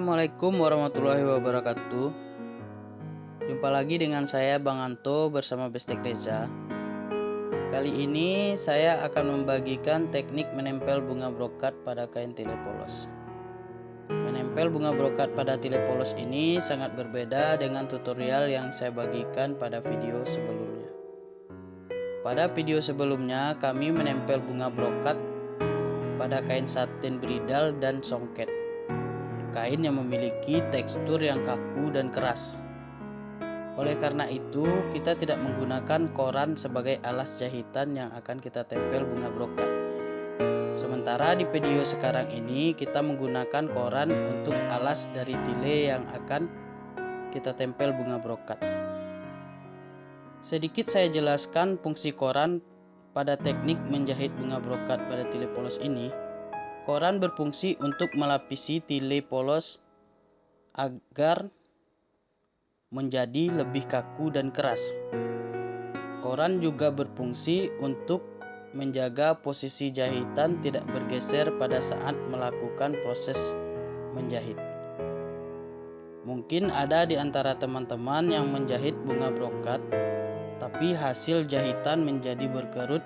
Assalamualaikum warahmatullahi wabarakatuh. Jumpa lagi dengan saya Bang Anto bersama Bestek Reza. Kali ini saya akan membagikan teknik menempel bunga brokat pada kain tile polos. Menempel bunga brokat pada tile polos ini sangat berbeda dengan tutorial yang saya bagikan pada video sebelumnya. Pada video sebelumnya kami menempel bunga brokat pada kain satin bridal dan songket. Kain yang memiliki tekstur yang kaku dan keras. Oleh karena itu, kita tidak menggunakan koran sebagai alas jahitan yang akan kita tempel bunga brokat. Sementara di video sekarang ini, kita menggunakan koran untuk alas dari tile yang akan kita tempel bunga brokat. Sedikit saya jelaskan fungsi koran pada teknik menjahit bunga brokat pada tile polos ini. Koran berfungsi untuk melapisi tile polos agar menjadi lebih kaku dan keras. Koran juga berfungsi untuk menjaga posisi jahitan tidak bergeser pada saat melakukan proses menjahit. Mungkin ada di antara teman-teman yang menjahit bunga brokat, tapi hasil jahitan menjadi berkerut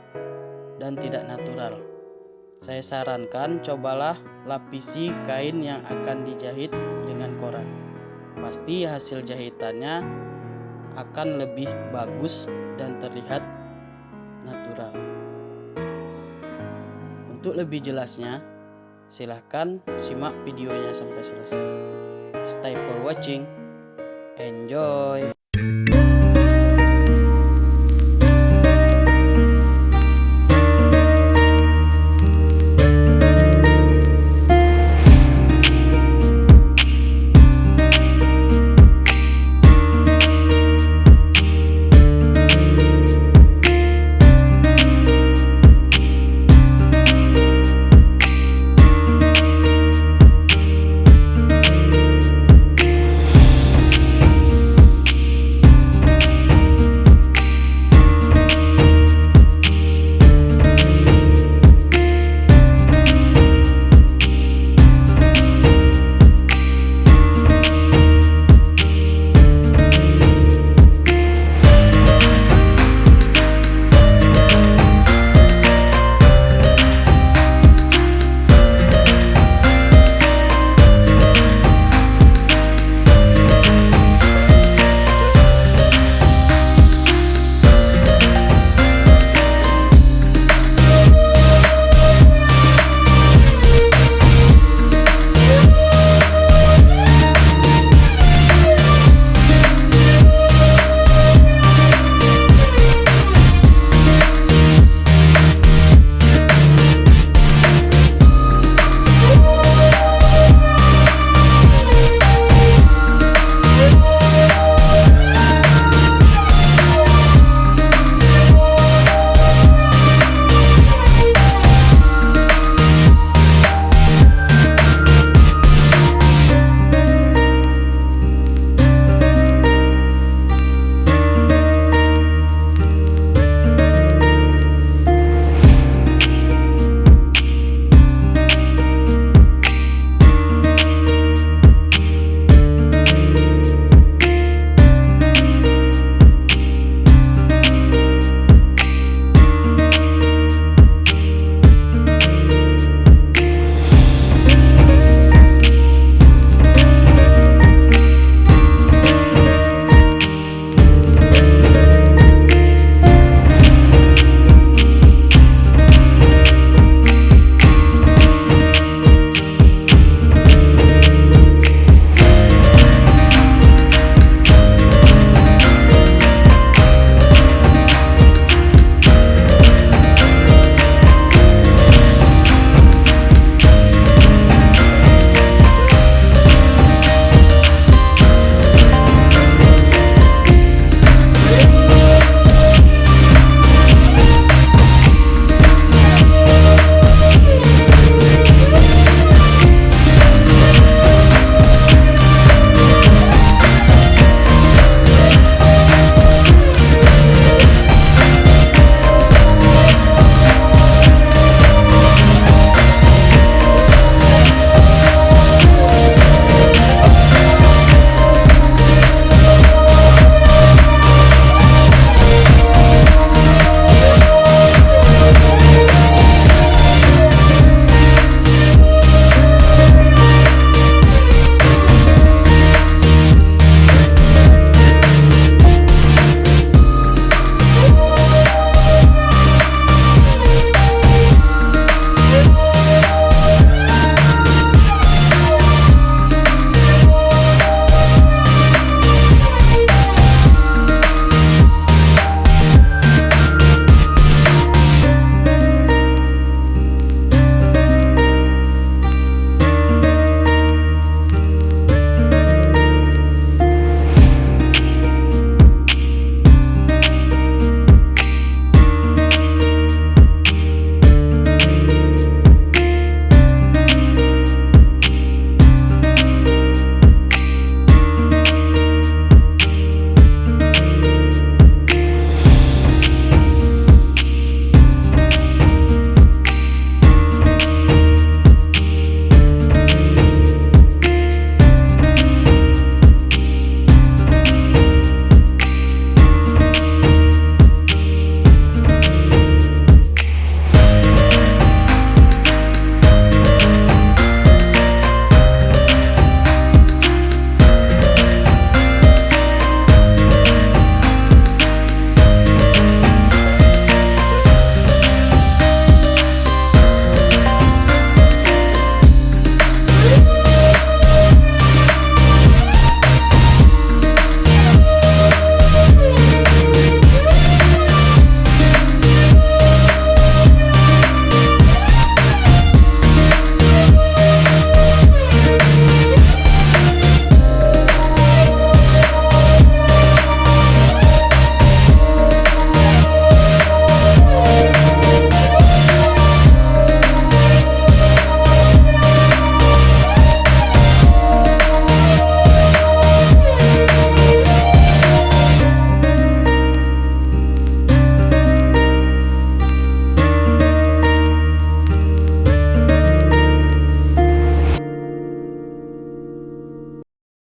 dan tidak natural. Saya sarankan cobalah lapisi kain yang akan dijahit dengan koran. Pasti hasil jahitannya akan lebih bagus dan terlihat natural. Untuk lebih jelasnya, silahkan simak videonya sampai selesai. Stay for watching. Enjoy.